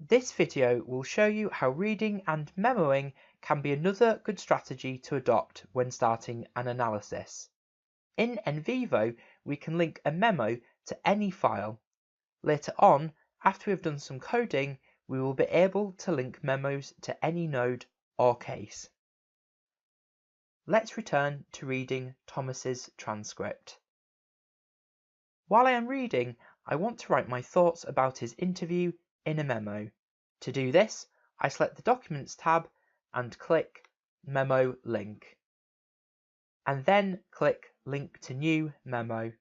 This video will show you how reading and memoing can be another good strategy to adopt when starting an analysis. In NVivo, we can link a memo to any file. Later on, after we've done some coding, we will be able to link memos to any node or case. Let's return to reading Thomas's transcript. While I am reading, I want to write my thoughts about his interview in a memo. To do this, I select the Documents tab and click Memo Link. And then click Link to New Memo.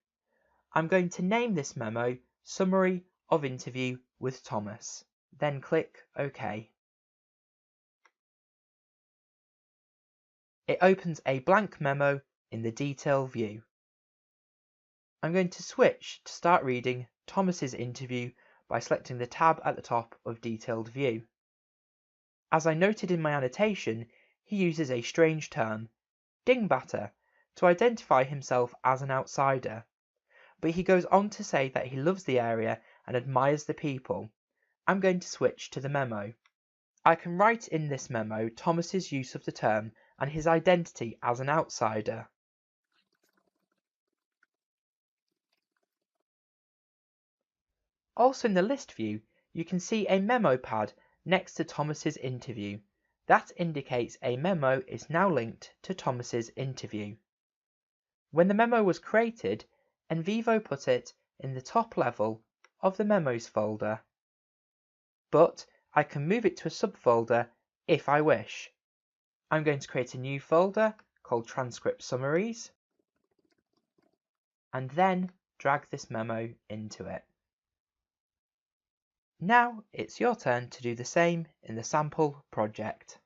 I'm going to name this memo Summary of Interview with Thomas. Then click OK. It opens a blank memo in the Detail view. I'm going to switch to start reading Thomas's interview by selecting the tab at the top of Detailed View. As I noted in my annotation, he uses a strange term, dingbatter, to identify himself as an outsider. But he goes on to say that he loves the area and admires the people. I'm going to switch to the memo. I can write in this memo Thomas's use of the term and his identity as an outsider. Also in the list view, you can see a memo pad next to Thomas's interview. That indicates a memo is now linked to Thomas's interview. When the memo was created, NVivo put it in the top level of the Memos folder. But I can move it to a subfolder if I wish. I'm going to create a new folder called Transcript Summaries, and then drag this memo into it. Now it's your turn to do the same in the sample project.